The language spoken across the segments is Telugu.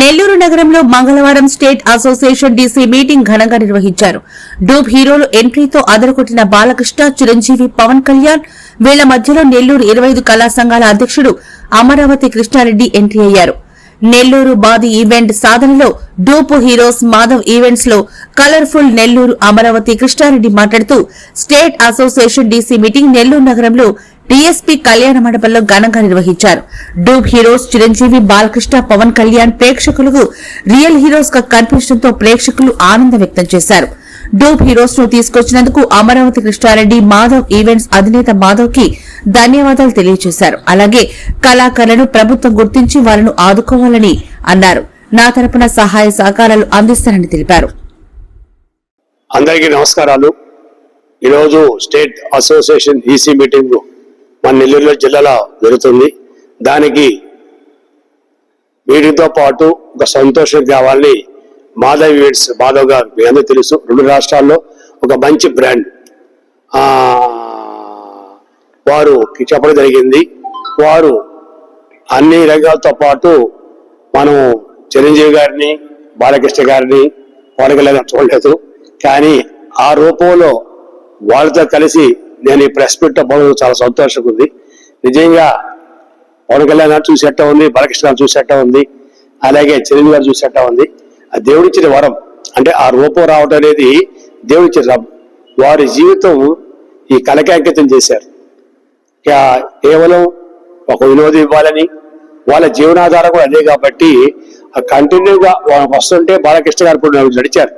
నెల్లూరు నగరంలో మంగళవారం స్టేట్ అసోసియేషన్ డీసీ మీటింగ్ ఘనంగా నిర్వహించారు. డూబ్ హీరోలు ఎంట్రీతో అదరగొట్టిన బాలకృష్ణ, చిరంజీవి, పవన్ కళ్యాణ్ వీళ్ల మధ్యలో నెల్లూరు 25 కళా సంఘాల అధ్యక్షుడు అమరావతి కృష్ణారెడ్డి ఎంట్రీ అయ్యారు. నెల్లూరు బాది ఈవెంట్ సాధనలో డూప్ హీరోస్ మాధవ్ ఈవెంట్స్ లో కలర్ఫుల్ నెల్లూరు అమరావతి కృష్ణారెడ్డి మాట్లాడుతూ state association DC meeting Nellore నగరంలో డీఎస్పీ కళ్యాణ మండపంలో ఘనంగా నిర్వహించారు. డూప్ హీరోస్ చిరంజీవి, బాలకృష్ణ, పవన్ కళ్యాణ్ ప్రేక్షకులకు రియల్ హీరోస్ గా కనిపించడంతో ప్రేక్షకులు ఆనందం వ్యక్తం చేశారు. డూప్ హీరోస్ ను తీసుకొచ్చినందుకు అమరావతి కృష్ణారెడ్డి మాధవ్ ఈవెంట్స్ అధినేత మాధవ్ కి ధన్యవాదాలు తెలియజేశారు. అలాగే కళాకారులను ప్రభుత్వం గుర్తించి వారిని ఆదుకోవాలని అన్నారు. నా తరపున సహాయ సహకారాలు అందిస్తారని తెలిపారు. అందరికీ నమస్కారాలు. ఈరోజు స్టేట్ అసోసియేషన్ ఈసీ మీటింగ్ మన నెల్లూరు జిల్లాలో జరుగుతుంది. దానికి వీటితో పాటు ఒక సంతోషం కావాలని మాధవ్ ఈవెంట్స్ మాధవ్ గారు మీ అందరూ తెలుసు, 2 రాష్ట్రాల్లో ఒక మంచి బ్రాండ్ వారు చెప్పడం జరిగింది. వారు అన్ని రంగాలతో పాటు మనం చిరంజీవి గారిని, బాలకృష్ణ గారిని, పవన్ కళ్యాణ్ చూడలేదు, కానీ ఆ రూపంలో వాళ్ళతో కలిసి నేను ఈ ప్రెస్ మీట్ పోవడం చాలా సంతోషంగా ఉంది. నిజంగా పవన్ కళ్యాణ్ చూసేట ఉంది, బాలకృష్ణ చూసేట ఉంది, అలాగే చిరంజీవి గారు చూసేట ఉంది. ఆ దేవుడిచ్చిన వరం, అంటే ఆ రూపం రావడం అనేది దేవుడిచ్చిన వరం. వారి జీవితం ఈ కళకి అంకితం చేశారు. కేవలం ఒక వినోదం ఇవ్వాలని వాళ్ళ జీవనాధారం కూడా అదే కాబట్టి కంటిన్యూగా వస్తుంటే బాలకృష్ణ గారు కూడా నడిచారు.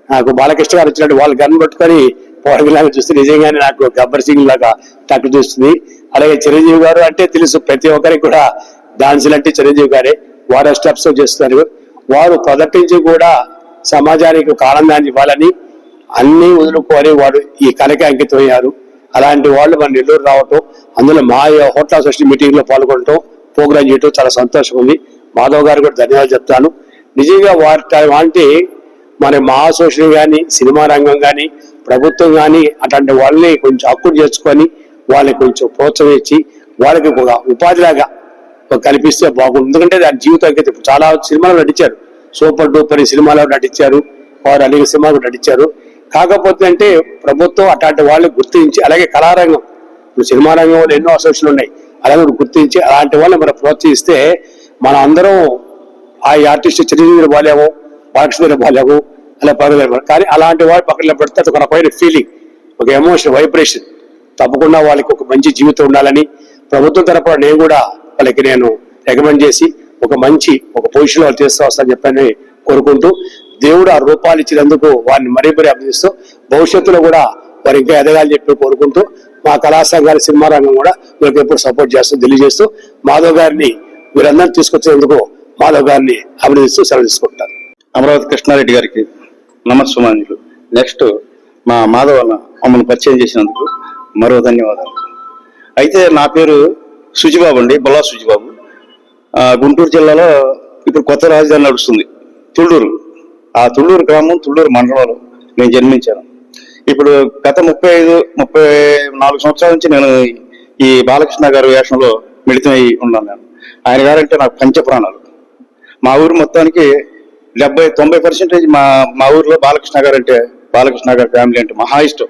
నాకు బాలకృష్ణ గారు వచ్చినట్టు వాళ్ళు గన్ పట్టుకొని పవన్ కళ్యాణ్ చూస్తే నిజంగానే నాకు గబ్బర్ సింగ్ లాగా టక్ చూస్తుంది. అలాగే చిరంజీవి గారు అంటే తెలుసు, ప్రతి ఒక్కరికి కూడా డాన్సులు అంటే చిరంజీవి గారే. వారు స్టెప్స్ చేస్తున్నారు. వారు మొదటి నుంచి కూడా సమాజానికి ఒక ఆనందాన్ని ఇవ్వాలని అన్ని వదులుకొని వాడు ఈ కళకి అంకితం అయ్యారు. అలాంటి వాళ్ళు మన నెల్లూరు రావటం, అందులో మా హోటల్ అసోసియేషన్ మీటింగ్ లో పాల్గొనటం, ప్రోగ్రాం చేయటం చాలా సంతోషం ఉంది. మాధవ్ గారు కూడా ధన్యవాదాలు చెప్తాను. నిజంగా వాటి మన మా అసోసియేషన్ కానీ, సినిమా రంగం కానీ, ప్రభుత్వం కానీ అట్లాంటి వాళ్ళని కొంచెం హక్కులు చేసుకొని వాళ్ళకి కొంచెం ప్రోత్సాహం ఇచ్చి వాళ్ళకి ఒక ఉపాధిలాగా కల్పిస్తే బాగుంటుంది. ఎందుకంటే దాని జీవితం చాలా సినిమాలు నటించారు. సూపర్ డూపర్ అనే సినిమాలో నటించారు, వారు అనేక సినిమాలు నటించారు. కాకపోతే అంటే ప్రభుత్వం అట్లాంటి వాళ్ళని గుర్తించి, అలాగే కళారంగం, ఇప్పుడు సినిమా రంగంలో ఎన్నో అసోసియేషన్లు ఉన్నాయి, అలాగే గుర్తించి అలాంటి వాళ్ళని మనం ప్రోత్సహిస్తే మనం అందరం ఆ ఆర్టిస్ట్ చిరంజీవి బాలేము, బాలకృష్ణ బాలేము, అలా పర్వాలేదు. కానీ అలాంటి వాళ్ళు పక్కన పెడితే ఒక రకమైన ఫీలింగ్, ఒక ఎమోషన్, వైబ్రేషన్ తప్పకుండా వాళ్ళకి ఒక మంచి జీవితం ఉండాలని ప్రభుత్వం తరపున నేను కూడా వాళ్ళకి నేను రికమెండ్ చేసి ఒక మంచి పొజిషన్ వాళ్ళు చేస్తూ వస్తానని చెప్పని కోరుకుంటూ, దేవుడు ఆ రూపాలు ఇచ్చినందుకు వారిని మరీ అభినందిస్తూ భవిష్యత్తులో కూడా వారు ఇంకా ఎదగాలని చెప్పి కోరుకుంటూ, మా కళా సంఘాల సినిమా రంగం కూడా వీళ్ళకి ఎప్పుడు సపోర్ట్ చేస్తూ తెలియజేస్తూ, మాధవ్ గారిని వీరందరూ తీసుకొచ్చినందుకు మాధవ్ గారిని అభినందిస్తూ సెలవు తీసుకుంటారు. అమరావతి కృష్ణారెడ్డి గారికి నమస్సుమాంజులు. నెక్స్ట్ మా మాధవ్ అన్న మమ్మల్ని పరిచయం చేసినందుకు మరో ధన్యవాదాలు. అయితే నా పేరు సుజిబాబు అండి, బొల్లా సుజిబాబు. గుంటూరు జిల్లాలో ఇప్పుడు కొత్త రాజధాని నడుస్తుంది, తుళ్ళూరు. ఆ తుళ్ళూరు గ్రామం, తుళ్ళూరు మండలంలో నేను జన్మించాను. ఇప్పుడు గత 34 సంవత్సరాల నుంచి నేను ఈ బాలకృష్ణ గారి వేషంలో మిళితమై ఉన్నాను. నేను ఆయన గారంటే నాకు పంచప్రాణాలు. మా ఊరు మొత్తానికి 70-90% మా ఊర్లో బాలకృష్ణ గారి ఫ్యామిలీ అంటే మహా ఇష్టం.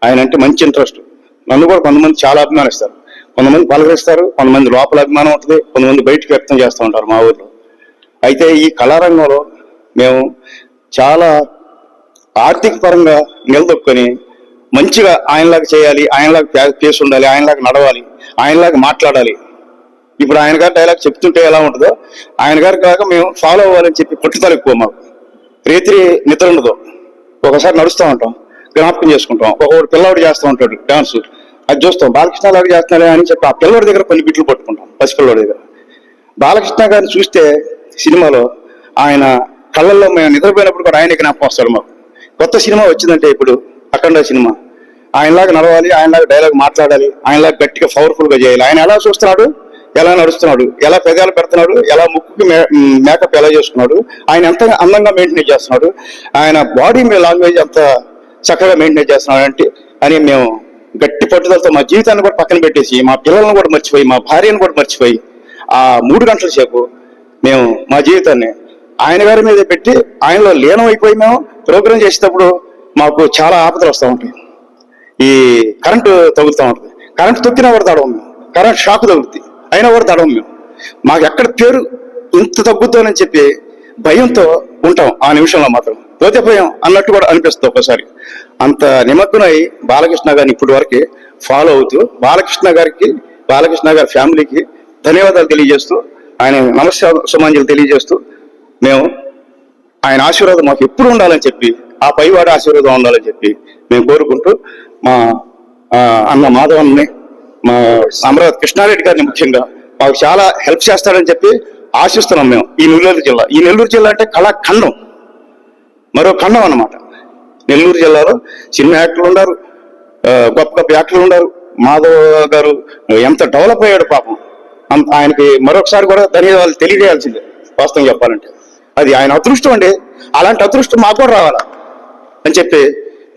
ఆయన అంటే మంచి ఇంట్రెస్ట్. నన్ను కూడా కొంతమంది చాలా అభిమానిస్తారు, కొంతమంది పలకరిస్తారు, కొంతమంది లోపల అభిమానం ఉంటుంది, కొంతమంది బయటకు వ్యక్తం చేస్తూ ఉంటారు మా ఊర్లో. అయితే ఈ కళారంగంలో మేము చాలా ఆర్థిక పరంగా నిలదొక్కుని మంచిగా ఆయనలాగా చేయాలి, ఆయనలాగా కేసు ఉండాలి, ఆయనలాగా నడవాలి, ఆయనలాగా మాట్లాడాలి. ఇప్పుడు ఆయన గారి డైలాగ్ చెప్తుంటే ఎలా ఉంటుందో ఆయన గారి కాక మేము ఫాలో అవ్వాలని చెప్పి పట్టుదల ఎక్కువ. మాకు రేత్రి నిద్ర ఉండదు. ఒకసారి నడుస్తూ ఉంటాం, జ్ఞాపకం చేసుకుంటాం. ఒకడు పిల్లవాడు చేస్తూ ఉంటాడు డాన్స్, అది చూస్తాం. బాలకృష్ణ లాగా చేస్తున్నాడే అని చెప్పి ఆ పిల్లవాడి దగ్గర కొన్ని బిట్లు పట్టుకుంటాం, పసిపిల్లవాడి దగ్గర. బాలకృష్ణ గారిని చూస్తే సినిమాలో ఆయన కళ్ళల్లో మేము నిద్రపోయినప్పుడు కూడా ఆయన జ్ఞాపకం వస్తాడు మాకు. కొత్త సినిమా వచ్చిందంటే ఇప్పుడు అఖండ సినిమా, ఆయనలాగా నడవాలి, ఆయనలాగా డైలాగ్ మాట్లాడాలి, ఆయనలాగా గట్టిగా పవర్ఫుల్గా చేయాలి. ఆయన ఎలా చూస్తున్నాడు, ఎలా నడుస్తున్నాడు, ఎలా పెదాలు పెడుతున్నాడు, ఎలా ముక్కుకి మేకప్ ఎలా చేసుకున్నాడు, ఆయన ఎంత అందంగా మెయింటైన్ చేస్తున్నాడు, ఆయన బాడీ లాంగ్వేజ్ ఎంత చక్కగా మెయింటైన్ చేస్తున్నాడు అంటే అని మేము గట్టి పట్టుదలతో మా జీవితాన్ని కూడా పక్కన పెట్టేసి, మా పిల్లలను కూడా మర్చిపోయి, మా భార్యను కూడా మర్చిపోయి ఆ 3 గంటల సేపు మేము మా జీవితాన్ని ఆయన గారి మీద పెట్టి ఆయనలో లీనం అయిపోయి మేము ప్రోగ్రాం చేసేటప్పుడు మాకు చాలా ఆపదలు వస్తూ ఉంటాయి. ఈ కరెంటు తగులుతూ ఉంటుంది. కరెంటు తొక్కినా కూడా తడవం మేము. కరెంట్ షాక్ తగులుతుంది అయినా కూడా తడవం మేము. మాకు ఎక్కడ పేరు ఇంత తగ్గుతానని చెప్పి భయంతో ఉంటాం. ఆ నిమిషంలో మాత్రం పోతే భయం అన్నట్టు కూడా అనిపిస్తుంది ఒక్కసారి. అంత నిమగ్నమై బాలకృష్ణ గారిని ఇప్పటి వరకు ఫాలో అవుతూ బాలకృష్ణ గారి ఫ్యామిలీకి ధన్యవాదాలు తెలియజేస్తూ ఆయన నమస్సమాంజలు తెలియజేస్తూ మేము ఆయన ఆశీర్వాదం మాకు ఎప్పుడు ఉండాలని చెప్పి ఆ పైవాడి ఆశీర్వాదం ఉండాలని చెప్పి మేము కోరుకుంటూ మా అన్న మాధవన్ని మా అమరావతి కృష్ణారెడ్డి గారిని ముఖ్యంగా మాకు చాలా హెల్ప్ చేస్తాడని చెప్పి ఆశిస్తున్నాం మేము. ఈ నెల్లూరు జిల్లా అంటే కళాఖండం, మరో ఖండం అన్నమాట. నెల్లూరు జిల్లాలో సినిమా యాక్టర్లు ఉన్నారు, గొప్ప గొప్ప యాక్టర్లు ఉన్నారు. మాధవ్ గారు ఎంత డెవలప్ అయ్యాడు పాపం. ఆయనకి మరొకసారి కూడా ధన్యవాదాలు తెలియజేయాల్సిందే. వాస్తవం చెప్పాలంటే అది ఆయన అదృష్టం అండి. అలాంటి అదృష్టం మాకు కూడా రావాలా అని చెప్పి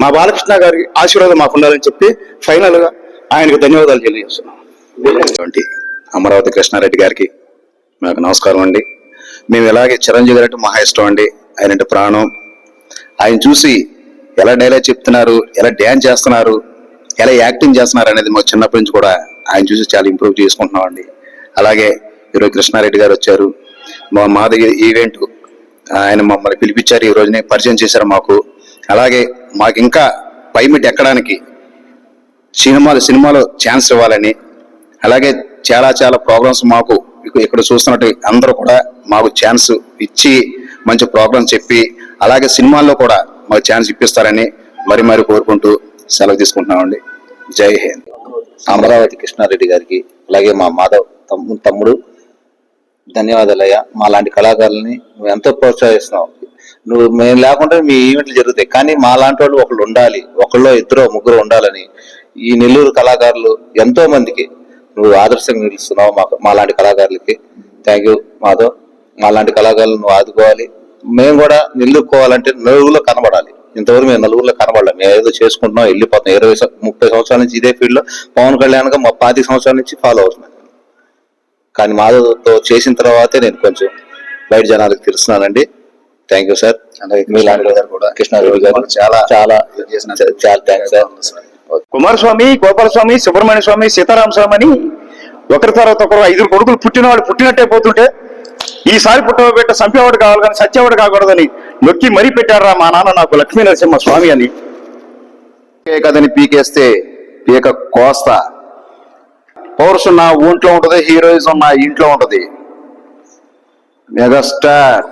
మా బాలకృష్ణ గారి ఆశీర్వాదం మాకు ఉండాలని చెప్పి ఫైనల్ గా ఆయనకు ధన్యవాదాలు తెలియజేస్తున్నాం. అమరావతి కృష్ణారెడ్డి గారికి నాకు నమస్కారం అండి. మేము ఇలాగే చిరంజీవి గారు అంటే మహా ఇష్టం అండి. ఆయన అంటే ప్రాణం. ఆయన చూసి ఎలా డైలాగ్ చెప్తున్నారు, ఎలా డ్యాన్స్ చేస్తున్నారు, ఎలా యాక్టింగ్ చేస్తున్నారు అనేది మాకు చిన్నప్పటి నుంచి కూడా ఆయన చూసి చాలా ఇంప్రూవ్ చేసుకుంటున్నాం అండి. అలాగే ఈరోజు కృష్ణారెడ్డి గారు వచ్చారు. మా మాది ఈవెంట్ ఆయన మమ్మల్ని పిలిపించారు, ఈ రోజుని పరిచయం చేశారు మాకు. అలాగే మాకు ఇంకా పైమిట్ ఎక్కడానికి సినిమాలో ఛాన్స్ ఇవ్వాలని, అలాగే చాలా చాలా ప్రోగ్రామ్స్ మాకు ఇక్కడ చూస్తున్నట్టు అందరూ కూడా మాకు ఛాన్స్ ఇచ్చి మంచి ప్రోగ్రామ్స్ చెప్పి అలాగే సినిమాల్లో కూడా మాకు ఛాన్స్ ఇప్పిస్తారని మరి కోరుకుంటూ సెలవు తీసుకుంటున్నామండి. జై హింద్. అమరావతి కృష్ణారెడ్డి గారికి అలాగే మా మాధవ్ తమ్ముడు ధన్యవాదాలయ్యా. మా లాంటి కళాకారులని నువ్వు ఎంతో ప్రోత్సహిస్తున్నావు. మేము లేకుండా మీ ఈవెంట్లు జరుగుతాయి, కానీ మా లాంటి వాళ్ళు ఒకళ్ళు ఉండాలి, ఒకళ్ళు ఇద్దరు ముగ్గురు ఉండాలని ఈ నెల్లూరు కళాకారులు ఎంతో మందికి నువ్వు ఆదర్శంగా నిలుస్తున్నావు. మా లాంటి కళాకారులకి థ్యాంక్ యూ మాధవ్. మా లాంటి కళాకారులు నువ్వు ఆదుకోవాలి. మేము కూడా నిలుపుకోవాలంటే నలుగురిలో కనబడాలి. ఇంతవరకు మేము నలుగురిలో కనబడాలి. మేము ఏదో చేసుకుంటున్నాం, వెళ్ళిపోతున్నాం. 20-30 సంవత్సరాల నుంచి ఇదే ఫీల్డ్ లో పవన్ కళ్యాణ్ గా మా 25 సంవత్సరాల నుంచి ఫాలో అవుతున్నాను. కానీ మాధవ్తో చేసిన తర్వాతే నేను కొంచెం బయట జనాలకు తెలుస్తున్నానండి. Thank you sir. మీలాంటి గారు కూడా కృష్ణారెడ్డి గారు చాలా థ్యాంక్స్ సార్. కుమారస్వామి, గోపాలస్వామి, సుబ్రహ్మణ్య స్వామి, సీతారామ స్వామి అని ఒకరి తర్వాత ఒకరు 5 కొడుకులు పుట్టినవాడు పుట్టినట్టే పోతుంటే ఈసారి పుట్టబెట్ట సంపేవాడు కావాలి కానీ సత్యవాడు కాకూడదని నొక్కి మరీ పెట్టారా మా నాన్న నాకు లక్ష్మీ నరసింహ స్వామి అని. కదని పీకేస్తే పీక కోస్తా. పౌరుషం నా ఒంట్లో ఉంటది, హీరోయిజం నా ఇంట్లో ఉంటది. మెగాస్టార్